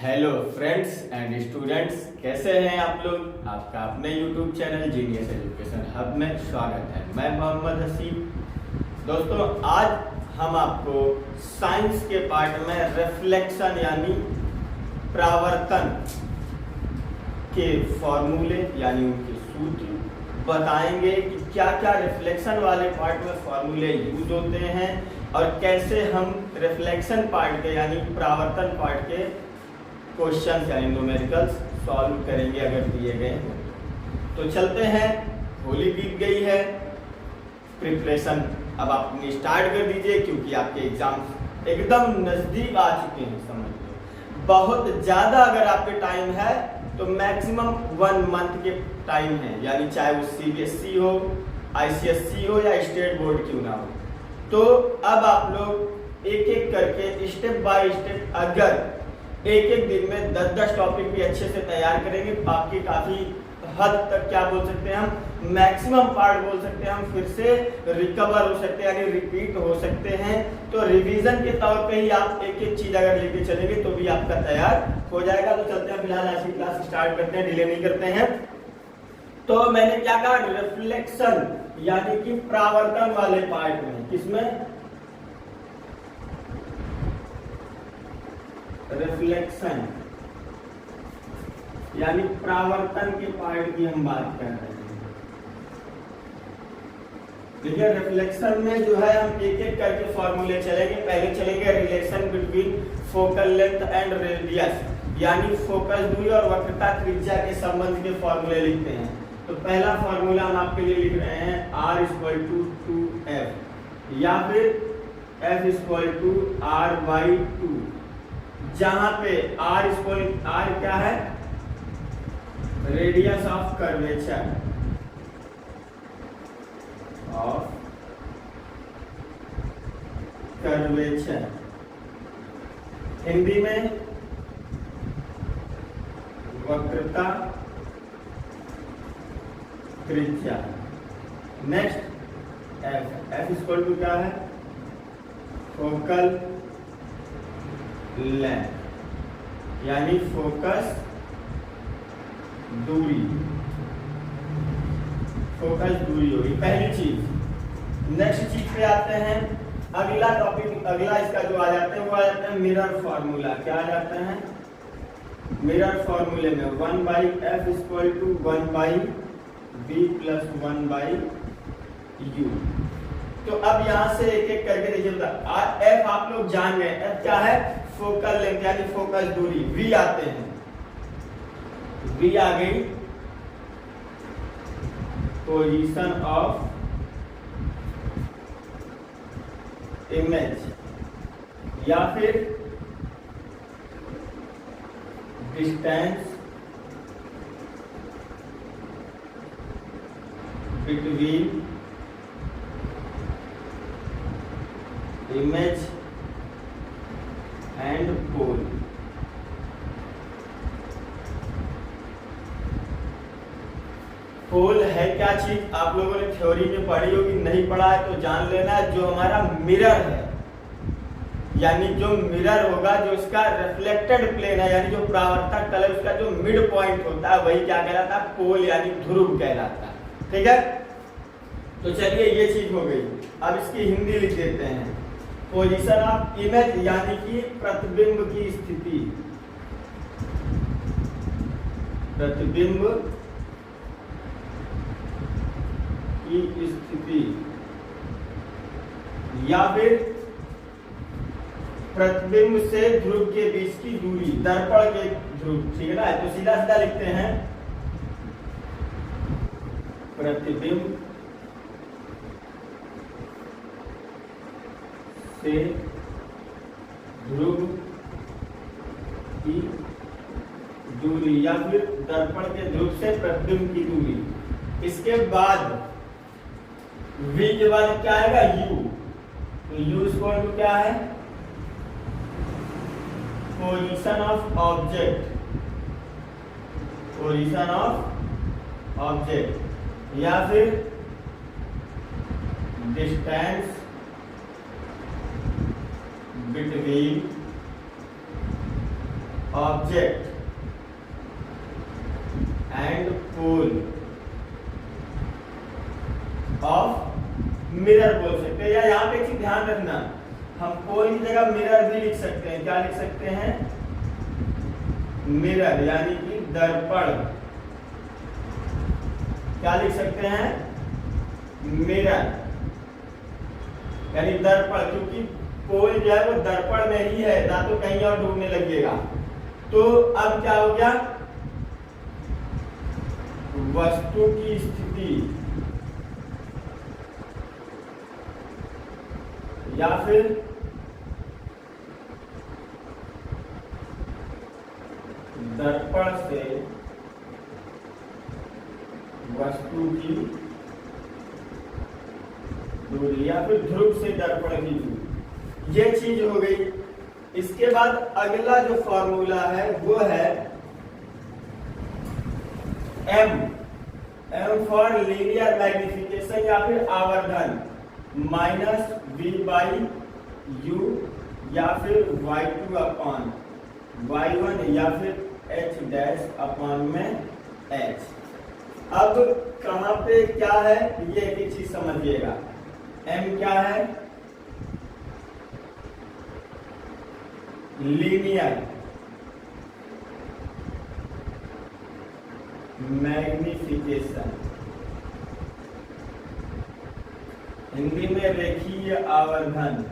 Hello friends and students, कैसे हैं आप लोग। आपका अपने YouTube channel genius education hub में स्वागत है। मैं मोहम्मद हसीब। दोस्तों, आज हम आपको साइंस के पार्ट में रिफ्लेक्शन यानी परावर्तन के फॉर्मूले यानी उनके सूत्र बताएंगे कि क्या क्या रिफ्लेक्शन वाले पार्ट में फॉर्मूले यूज होते हैं और कैसे हम रिफ्लेक्शन पार्ट के यानी परावर्तन पार्ट के क्वेश्चन यानी न्यूमेरिकल्स सॉल्व करेंगे अगर दिए गए हैं। तो चलते हैं, होली बीत गई है, प्रिपरेशन अब आप स्टार्ट कर दीजिए क्योंकि आपके एग्जाम एकदम नज़दीक आ चुके हैं। समझ लो, बहुत ज़्यादा अगर आपके टाइम है तो मैक्सिमम 1 मंथ के टाइम है, यानी चाहे वो CBSE हो, ICSE हो या स्टेट बोर्ड क्यों ना हो। तो अब आप लोग एक एक करके स्टेप बाय स्टेप अगर एक एक दिन में 10-10 टॉपिक भी अच्छे से तैयार करेंगे तो आपकी काफ़ी हद तक क्या बोल सकते हैं हम, मैक्सिमम पार्ट बोल सकते हैं हम, फिर से रिकवर हो सकते हैं यानी रिपीट हो सकते हैं। तो रिवीजन के तौर पे ही आप एक एक चीज़ अगर लेके चलेंगे तो भी आपका तैयार हो जाएगा। तो चलते हैं, फिलहाल आज की क्लास स्टार्ट करते हैं, डिले नहीं करते हैं। तो मैंने क्या कहा, रिफ्लेक्शन यानी कि परावर्तन वाले पार्ट में, किसमें, रिफ्लेक्शन यानी परावर्तन के पार्ट की हम बात कर रहे हैं। देखिए, रिफ्लेक्शन में जो है हम एक एक करके फॉर्मूले चलेंगे। पहले चलेंगे relation between focal length and radius, यानी फोकस दूरी और वक्रता त्रिज्या के संबंध के फॉर्मूले लिखते हैं। तो पहला फॉर्मूला हम आपके लिए लिख रहे हैं R=2f या फिर F=R/2, जहां पे R क्या है, रेडियस ऑफ कर्वेचर हिंदी में वक्रता त्रिज्या। नेक्स्ट F क्या है, फोकल लेंथ यानी फोकस दूरी होगी पहली चीज। नेक्स्ट चीज पे आते हैं, अगला टॉपिक, अगला इसका जो आ जाते हैं वो आ जाते हैं मिरर फॉर्मूला। क्या आ जाते हैं, मिरर फॉर्मूले में 1/f = 1/b + 1/u। तो अब यहां से एक एक करके देखिए, F आप लोग जान गए, F क्या है, फोकल लेंथ यानी फोकस दूरी। V आते हैं, V आ गई पोजीशन ऑफ इमेज या फिर distance between image and pole. पोल है क्या चीज, आप लोगों ने थ्योरी में पढ़ी होगी, नहीं पढ़ा है तो जान लेना है। जो हमारा मिरर है यानी जो मिरर होगा, जो इसका रिफ्लेक्टेड प्लेन है यानी जो परावर्तक तल है, उसका जो मिड पॉइंट होता है वही क्या कहलाता है, पोल यानी ध्रुव कहलाता है। ठीक है, तो चलिए ये चीज हो गई। अब इसकी हिंदी लिख देते हैं, पोजीशन ऑफ इमेज यानी कि प्रतिबिंब की स्थिति, प्रतिबिंब की स्थिति या फिर प्रतिबिंब से ध्रुव के बीच की दूरी, दर्पण के ध्रुव। ठीक है ना, तो सीधा सीधा लिखते हैं, प्रतिबिंब से ध्रुव की दूरी या फिर दर्पण के ध्रुव से प्रतिबिंब की दूरी। इसके बाद V के बाद क्या आएगा, U। तो U क्या है, पोजीशन ऑफ ऑब्जेक्ट या फिर distance between object and pole of mirror बोल सकते हैं। या यहाँ पे एक चीज ध्यान रखना, हम पोल की जगह मिरर भी लिख सकते हैं। क्या लिख सकते हैं? मिरर यानी कि दर्पण। क्या लिख सकते हैं? मिरर यानी दर्पण, क्योंकि पोल जो है वो दर्पण में ही है, ना तो कहीं और डूबने लगेगा। तो अब क्या हो गया? वस्तु की स्थिति या फिर दर्पण से वस्तु की दूरी या फिर ध्रुव से दर्पण की दूरी, ये चीज हो गई। इसके बाद अगला जो फॉर्मूला है वो है एम फॉर लीनियर मैग्निफिकेशन या फिर आवर्धन, माइनस v बाई यू या फिर y2 अपॉन y1 या फिर h डैश अपॉन में h। अब कहां पे क्या है ये एक चीज समझिएगा। m क्या है? लीनियर मैग्निफिकेशन, हिंदी में रेखीय आवर्धन।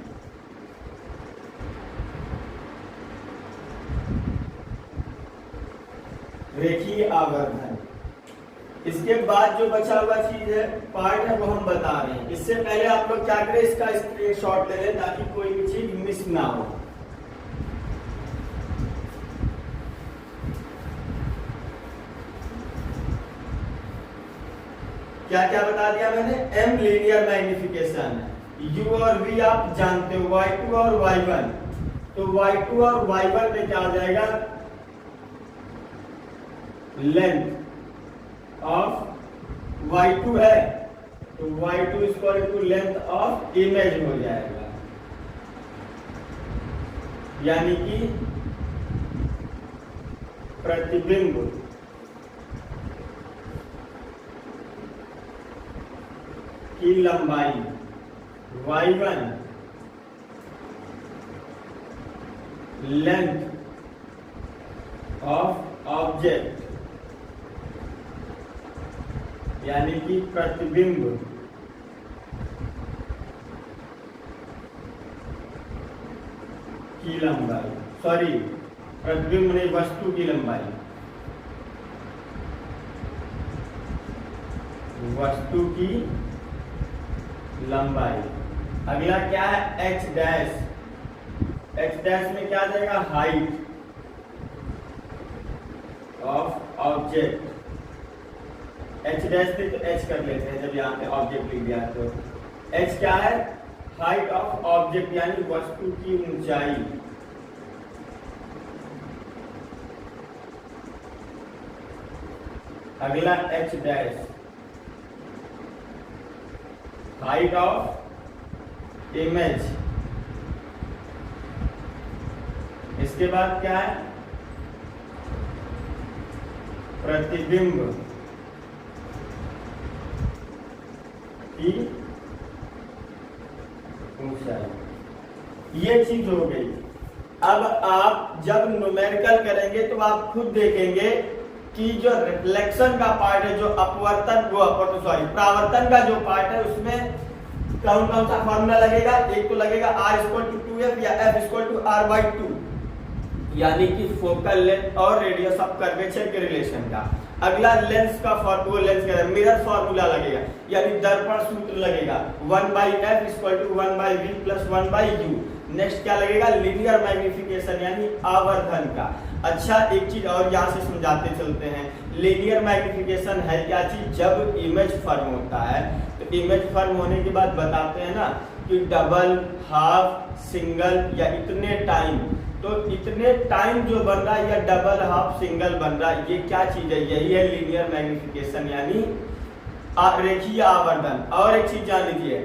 रेखीय आवर्धन। इसके बाद जो बचा हुआ चीज है, पार्ट है, वो हम बता रहे हैं। इससे पहले आप लोग क्या करें, इसका स्क्रीनशॉट ले लें ताकि कोई भी चीज मिस ना हो। क्या क्या बता दिया मैंने? m लीनियर मैग्निफिकेशन, u और v आप जानते हो, y2 और y1। तो y2 और y1 में क्या आ जाएगा? लेंथ ऑफ y2 है तो y2 equal to length of image हो जाएगा, यानी कि प्रतिबिंब की लंबाई। y1 लेंथ ऑफ ऑब्जेक्ट यानी कि प्रतिबिंब की लंबाई, सॉरी प्रतिबिंब नहीं, वस्तु की लंबाई, वस्तु की लंबाई। अगला क्या है? h dash. h डैश में क्या आ जाएगा? Height of object. h dash पे तो h कर लेते हैं, जब यहाँ पे ऑब्जेक्ट लिख दिया तो h क्या है? हाइट ऑफ ऑब्जेक्ट यानी वस्तु की ऊंचाई। अगला h dash, height of image. इसके बाद क्या है? प्रतिबिंब की ऊंचाई। ये चीज हो गई। अब आप जब न्यूमेरिकल करेंगे तो आप खुद देखेंगे कि जो रिफ्लेक्शन का पार्ट है, जो अपवर्तन परावर्तन का जो पार्ट है, उसमें कौन कौन सा फॉर्मूला लगेगा? एक तो लगेगा r इक्वल टू 2f या f इक्वल टू r/2, यानी कि फोकल लेंथ और रेडियस ऑफ कर्वेचर के रिलेशन का। अगला लेंस का फॉर्मूला, मिरर फॉर्मूला लगेगा, यानी दर्पण सूत्र लगेगा 1/f equal to 1/v plus 1/u। Next क्या लगेगा? लीनियर मैग्निफिकेशन यानी आवर्धन का। अच्छा, एक चीज और यहाँ से समझाते चलते हैं। लीनियर मैग्निफिकेशन है क्या चीज? जब इमेज फॉर्म होता है तो इमेज फॉर्म होने के बाद बताते हैं ना कि डबल, हाफ, सिंगल या इतने टाइम। तो इतने टाइम जो बन रहा है या डबल, हाफ, सिंगल बन रहा है, ये क्या चीज है? यही है लीनियर मैग्निफिकेशन यानी रेखीय आवर्धन। और एक चीज जान लीजिए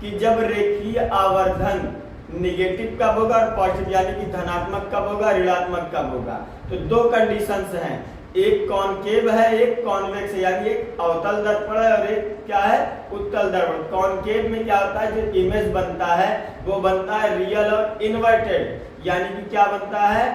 कि जब रेखीय आवर्धन निगेटिव कब होगा और पॉजिटिव यानी कि धनात्मक कब होगा, ऋणात्मक कब होगा। तो दो कंडीशंस हैं, एक कॉनकेव है, एक कॉन्वेक्स है, यानी एक अवतल दर्पण है और एक क्या है, उत्तल दर्पण। कॉनकेव में क्या होता है, जो इमेज बनता है वो बनता है रियल और इन्वर्टेड, यानी कि क्या बनता है,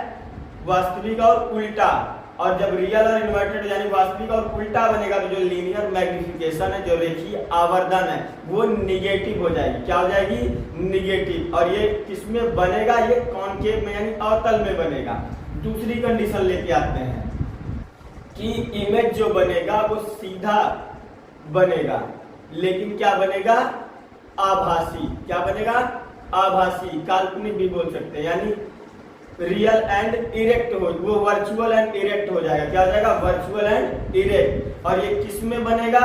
वास्तविक और उल्टा। और जब रियल और इन्वर्टेड यानी वास्तविक और उल्टा बनेगा तो जो लीनियर मैग्निफिकेशन है, जो रेखीय आवर्धन है, वो निगेटिव हो जाएगी। क्या हो जाएगी, निगेटिव। और ये किसमें बनेगा, ये कॉनकेव में यानी अवतल में बनेगा। दूसरी कंडीशन लेके आते हैं कि इमेज जो बनेगा वो सीधा बनेगा, लेकिन क्या बनेगा, आभासी। क्या बनेगा, आभासी, काल्पनिक भी बोल सकते हैं, यानी रियल एंड इरेक्ट हो, वो वर्चुअल एंड इरेक्ट हो जाएगा। क्या हो जाएगा, वर्चुअल एंड इरेक्ट। और ये किस में बनेगा,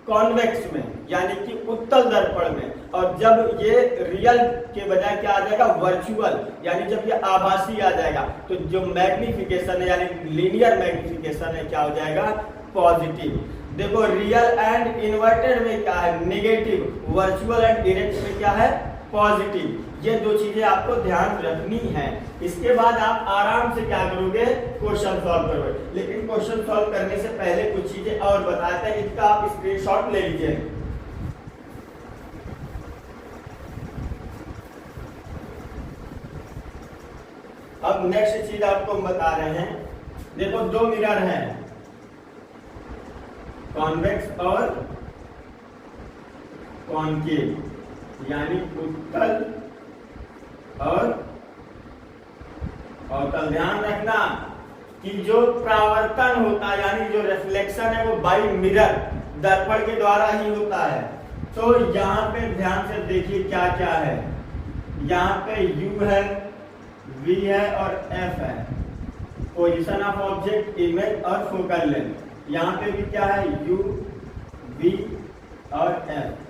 कॉन्वेक्स में, यानी कि उत्तल दर्पण में। और जब ये रियल के बजाय क्या आ जाएगा, वर्चुअल, यानी जब ये आभासी आ जाएगा तो जो मैग्निफिकेशन है यानी लीनियर मैग्निफिकेशन है, क्या हो जाएगा, पॉजिटिव। देखो रियल एंड इन्वर्टेड में क्या है, नेगेटिव, वर्चुअल एंड इरेक्ट में क्या है, पॉजिटिव। ये दो चीजें आपको ध्यान रखनी है। इसके बाद आप आराम से क्या करोगे, क्वेश्चन सॉल्व करोगे। लेकिन क्वेश्चन सॉल्व करने से पहले कुछ चीजें और बताते हैं, इसका आप स्क्रीनशॉट ले लीजिए। अब नेक्स्ट चीज आपको हम बता रहे हैं, देखो दो मिरर हैं, कॉन्वेक्स और कॉनकेव, यानी उत्तल और अवतल। ध्यान रखना कि जो परावर्तन होता है यानी जो रिफ्लेक्शन है वो बाई मिरर, दर्पण के द्वारा ही होता है। तो यहाँ पे ध्यान से देखिए क्या क्या है, यहाँ पे U है, V है और F है, पोजीशन ऑफ ऑब्जेक्ट, इमेज और फोकल लेंथ। यहाँ पे भी क्या है, U, V और F।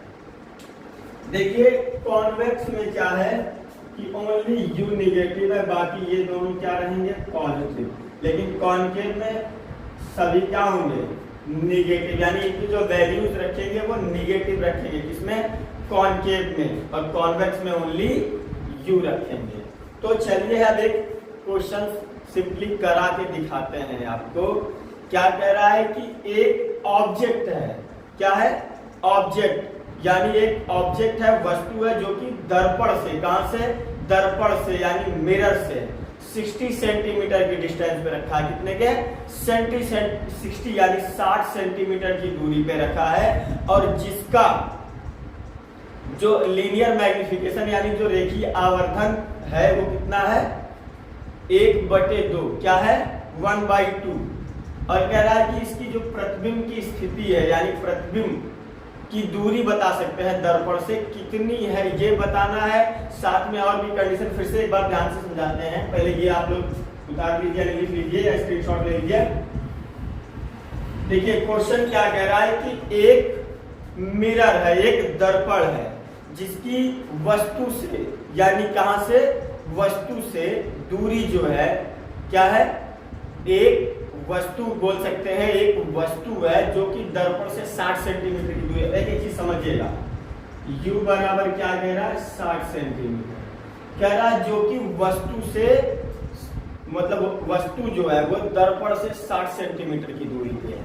देखिए कॉन्वेक्स में क्या है कि ओनली U निगेटिव है, बाकी ये दोनों क्या रहेंगे, पॉजिटिव। लेकिन कॉनकेव में सभी क्या होंगे, निगेटिव, यानी इनकी जो वैल्यूज रखेंगे वो निगेटिव रखेंगे, किसमें, कॉनकेव में। और कॉन्वेक्स में ओनली U रखेंगे। तो चलिए अब एक क्वेश्चन सिंपली करा के दिखाते हैं आपको। क्या कह रहा है कि एक ऑब्जेक्ट है, क्या है, ऑब्जेक्ट, यानी एक ऑब्जेक्ट है, वस्तु है, जो कि दर्पण से, कहां से, दर्पण से यानी मिरर से 60 सेंटीमीटर की डिस्टेंस पे रखा है। कितने के, 60 यानी 60 सेंटीमीटर की दूरी पे रखा है। और जिसका जो लीनियर मैग्निफिकेशन यानी जो रेखीय आवर्धन है वो कितना है, 1/2, क्या है, 1/2। और कह रहा है कि इसकी जो प्रतिबिंब की स्थिति है यानी प्रतिबिंब की दूरी बता सकते हैं दर्पण से कितनी है, ये बताना है। साथ में और भी कंडीशन फिर से एक बार ध्यान से समझाते हैं। पहले ये आप लोग उतार लीजिए, लिख लीजिए या स्क्रीनशॉट ले लीजिए। देखिए क्वेश्चन क्या कह रहा है कि एक मिरर है, एक दर्पण है, जिसकी वस्तु से यानी कहां से, वस्तु से दूरी जो है क्या है, एक वस्तु बोल सकते हैं, एक वस्तु है जो कि दर्पण से 60 सेंटीमीटर की दूरी है। एक चीज समझिएगा, U बराबर क्या कह रहा है, 60 सेंटीमीटर कह रहा है, जो कि वस्तु से, मतलब वस्तु जो है वो दर्पण से 60 सेंटीमीटर की दूरी पे है।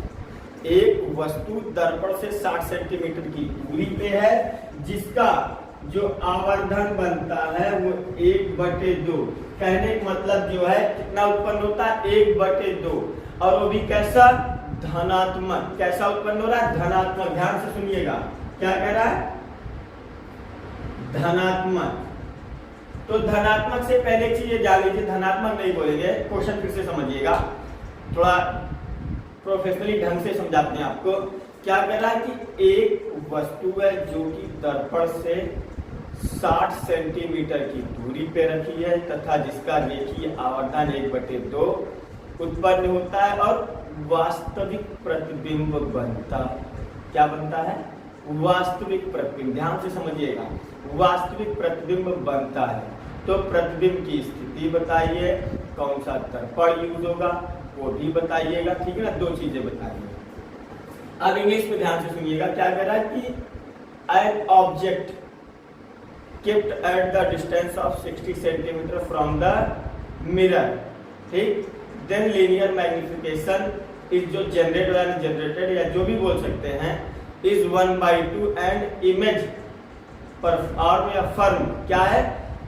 एक वस्तु दर्पण से 60 सेंटीमीटर की दूरी पे है, जिसका जो आवर्धन बनता है वो 1/2। कहने का मतलब जो है कितना उत्पन्न होता है, 1/2। और वो भी कैसा, धनात्मक। कैसा उत्पन्न हो रहा है, धनात्मक। ध्यान से सुनिएगा, क्या कह रहा है, धनात्मक। तो धनात्मक से पहले एक चीज जान लीजिए, धनात्मक नहीं बोलेंगे, क्वेश्चन फिर से समझिएगा, थोड़ा प्रोफेशनली ढंग से समझाते हैं आपको। क्या कह रहा है कि एक वस्तु है जो कि दर्पण से 60 सेंटीमीटर की दूरी पे रखी है तथा जिसका रेखीय आवर्धन 1/2 उत्पन्न होता है और वास्तविक प्रतिबिंब बनता है। क्या बनता है, वास्तविक प्रतिबिंब। ध्यान से समझिएगा, वास्तविक प्रतिबिंब बनता है। तो प्रतिबिंब की स्थिति बताइए, कौन सा दर्पण यूज होगा वो भी बताइएगा, ठीक है ना, दो चीजें बताइए। अब इंग्लिश में ध्यान से सुनिएगा, क्या कह रहा है कि an object kept at the distance of 60 centimetre from the mirror, ठीक। देन लीनियर मैग्निफिकेशन इज जो जनरेटेड या जो भी बोल सकते हैं इज 1/2 एंड इमेज परफॉर्म या फर्म क्या है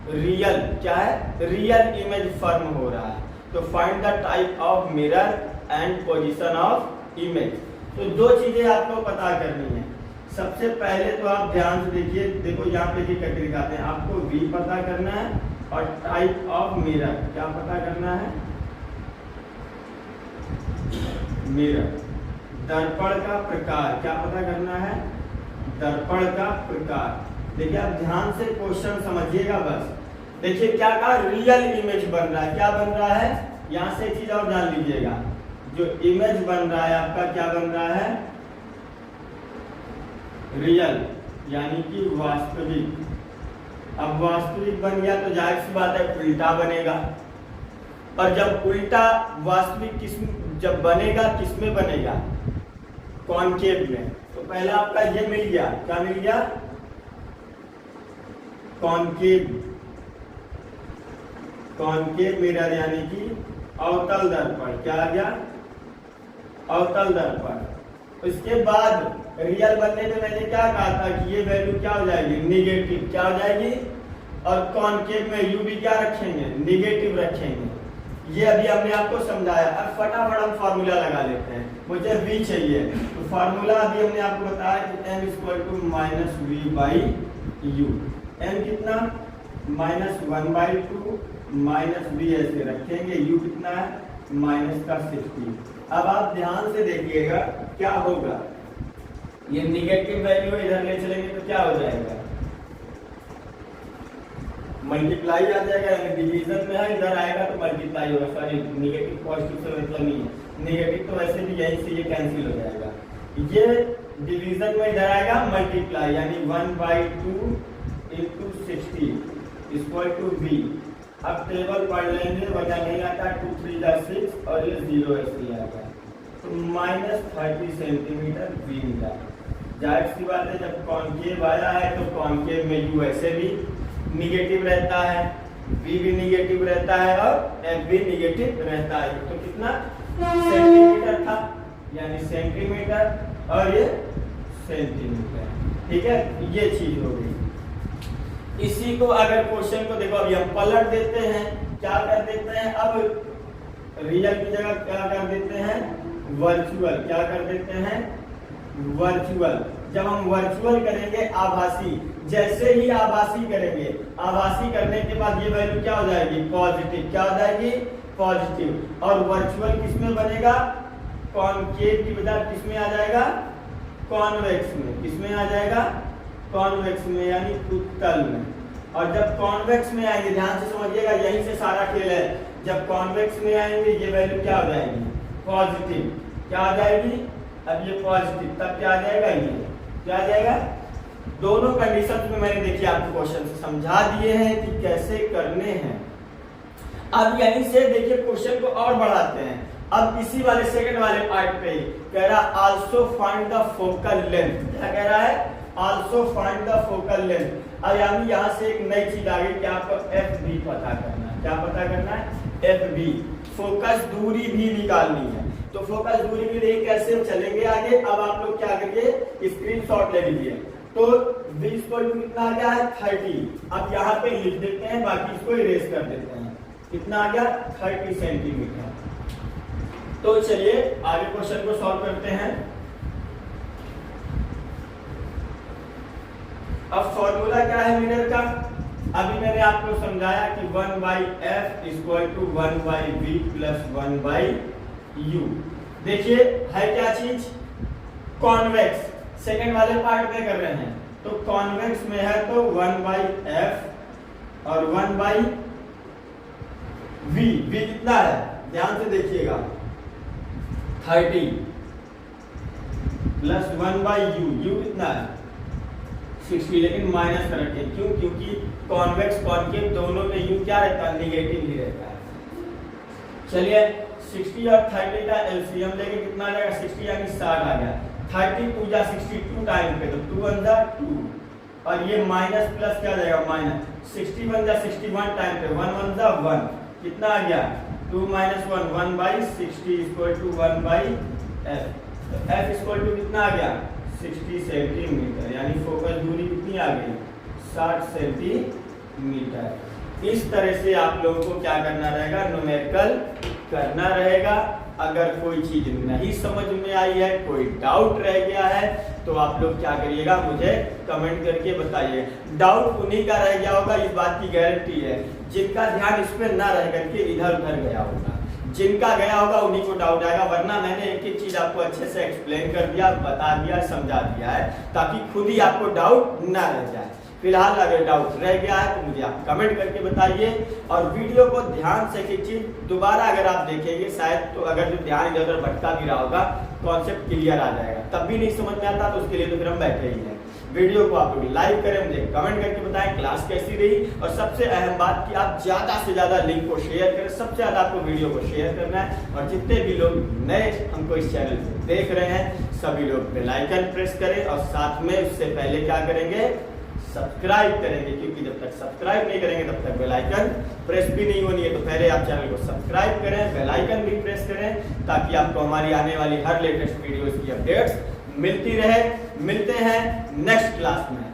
रियल, क्या है रियल इमेज फर्म हो रहा है। तो find the type of mirror and position of image. तो दो चीजें आपको पता करनी है। सबसे पहले तो आप ध्यान से देखिए, देखो यहाँ पे करके दिखाते हैं आपको। वी पता करना है और टाइप ऑफ मिरर क्या पता करना है, मिरर। दर्पण का प्रकार क्या पता करना है, दर्पण का प्रकार। देखिए आप ध्यान से क्वेश्चन समझिएगा बस। देखिए क्या कहा, रियल इमेज बन रहा है। क्या बन रहा है, यहाँ से चीज और जान लीजिएगा, जो इमेज बन रहा है आपका क्या बन रहा है, रियल यानी कि वास्तविक। अब वास्तविक बन गया तो जाहिर सी बात है उल्टा बनेगा। और जब उल्टा वास्तविक किस जब बनेगा किसमें बनेगा, कॉनकेव में। तो पहला आपका ये मिल गया, क्या मिल गया, कॉनकेव। कॉनकेव मिरर यानी कि अवतल दर्पण। क्या आ गया, अवतल दर्पण। उसके बाद रियल बनने में मैंने क्या कहा था कि ये वैल्यू क्या हो जाएगी, निगेटिव। क्या हो जाएगी, और कॉनकेव में यू भी क्या रखेंगे, निगेटिव रखेंगे। ये अभी हमने आपको समझाया। अब फटाफट हम फार्मूला लगा लेते हैं। मुझे v चाहिए तो फार्मूला अभी हमने आपको बताया कि m = -v/u। m कितना, -1/2 -v ऐसे रखेंगे। u कितना है, -60। अब आप ध्यान से देखिएगा क्या होगा, ये निगेटिव वैल्यू इधर ले चलेंगे तो क्या हो जाएगा, मल्टीप्लाई आ जाएगा। यानी डिवीजन में है, इधर आएगा तो मल्टीप्लाई होगा। सॉरी, निगेटिव पॉजिटिव से मतलब नहीं है। निगेटिव तो वैसे भी यहीं से ये कैंसिल हो जाएगा। ये डिवीजन में इधर आएगा मल्टीप्लाई, यानी 1/2 × 60 = v। अब टेबल पढ़ लेंगे, वजह नहीं आता, 2 3 6 और ये 0 ऐसे आएगा। तो -30 सेंटीमीटर v मिला। जाहिर सी बात है जब कॉनकेव आया है तो कॉनकेव में u ऐसे भी निगेटिव रहता है, v भी निगेटिव रहता है और f भी निगेटिव रहता है। तो कितना सेंटीमीटर था, यानी सेंटीमीटर और ये सेंटीमीटर, ठीक है। ये चीज हो गई। इसी को अगर क्वेश्चन को देखो अभी हम पलट देते हैं, क्या कर देते हैं, अब रियल की जगह क्या कर देते हैं, वर्चुअल। क्या कर देते हैं, वर्चुअल। जब हम वर्चुअल करेंगे आभासी, जैसे ही आभासी करेंगे, आभासी करने के बाद ये वैल्यू क्या हो जाएगी, पॉजिटिव। क्या हो जाएगी, पॉजिटिव। और वर्चुअल किसमें बनेगा, कॉनकेव की बजाय किसमें आ जाएगा, कॉन्वेक्स में। किसमें आ जाएगा, कॉन्वेक्स में, यानी उत्तल में। और जब कॉन्वेक्स में आएंगे, ध्यान से समझिएगा, यहीं से सारा खेल है। जब कॉन्वेक्स में आएंगे ये वैल्यू क्या हो जाएगी, पॉजिटिव। क्या आ जाएगी, अब ये पॉजिटिव, तब क्या आ जाएगा, ये क्या आ जाएगा। दोनों कंडीशन में मैंने देखिए आपको क्वेश्चन से समझा दिए हैं कि कैसे करने हैं। अब यहीं से देखिए क्वेश्चन को और बढ़ाते हैं। अब इसी वाले सेकंड वाले पार्ट पे कह रहा also find the focal length. क्या कह रहा है, also find the focal length. अब यानी यहाँ से एक नई चीज आ गई कि आपको FB पता करना है। क्या पता करना है, FB, फोकस दूरी भी निकालनी है। तो फोकस दूरी के लिए कैसे चलेंगे आगे, अब आप लोग क्या करिए, स्क्रीनशॉट ले लीजिए। तो v = कितना आ गया है, 30। अब यहाँ पे लिख देते हैं, बाकी इसको इरेज कर देते हैं। कितना आ गया, 30 सेंटीमीटर। तो चलिए आगे क्वेश्चन को सॉल्व करते हैं। अब फॉर्मूला क्या है मिरर का, अभी मैंने आपको समझाया कि 1/f = 1/v + 1/u। देखिए है क्या चीज, कॉन्वेक्स। सेकंड वाले पार्ट में कर रहे हैं तो कॉन्वेक्स में है तो 1/f और 1/v। v कितना है, ध्यान से देखिएगा, 30 + 1/u। u कितना है, 60, लेकिन माइनस कर रखें। क्यों, क्योंकि कॉन्वेक्स कॉनकेव दोनों में u क्या रहता है, निगेटिव ही रहता है। चलिए 60 और 30 का एलसीएम लेके कितना आ जाएगा, 60 यानी 60 आ गया। 30 × 62 टाइम पे, तो 2 × 2 और ये माइनस प्लस क्या जाएगा माइनस 61 जा 61 टाइम पे 1 1 जा 1 कितना आ गया 2 minus 1 1 by 60 equal to 1 by f. F equal to कितना आ गया 60 सेंटीमीटर, यानी फोकस दूरी कितनी आ गई 60 सेंटीमीटर। इस तरह से आप लोगों को क्या करना रहेगा न्यूमेरिकल करना रहेगा। अगर कोई चीज नहीं समझ में आई है, कोई डाउट रह गया है, तो आप लोग क्या करिएगा मुझे कमेंट करके बताइए। डाउट उन्हीं का रह गया होगा, इस बात की गारंटी है, जिनका ध्यान इस पे ना रह करके इधर उधर गया होगा। जिनका गया होगा उन्हीं को डाउट आएगा, वरना मैंने एक एक चीज आपको अच्छे से एक्सप्लेन कर दिया, बता दिया, समझा दिया है, ताकि खुद ही आपको डाउट ना रह जाए। फिलहाल अगर डाउट रह गया है तो मुझे आप कमेंट करके बताइए, और वीडियो को ध्यान से खींचिए। दोबारा अगर आप देखेंगे शायद, तो अगर जो ध्यान इधर उधर भटका भी रहा होगा, कॉन्सेप्ट क्लियर आ जाएगा। तब भी नहीं समझ में आता तो उसके लिए तो फिर हम बैठे ही हैं। वीडियो को आप लोग लाइक करें, मुझे कमेंट करके बताएं क्लास कैसी रही, और सबसे अहम बात कि आप ज्यादा से ज्यादा लिंक को शेयर करें। सबसे ज्यादा आपको वीडियो को शेयर करना है, और जितने भी लोग नए हमको इस चैनल पे देख रहे हैं सभी लोग बेल आइकन प्रेस करें, और साथ में उससे पहले क्या करेंगे सब्सक्राइब करेंगे, क्योंकि जब तक सब्सक्राइब नहीं करेंगे तब तक बेल आइकन प्रेस भी नहीं होनी है। तो पहले आप चैनल को सब्सक्राइब करें, बेल आइकन भी प्रेस करें, ताकि आपको हमारी आने वाली हर लेटेस्ट वीडियोस की अपडेट्स मिलती रहे। मिलते हैं नेक्स्ट क्लास में।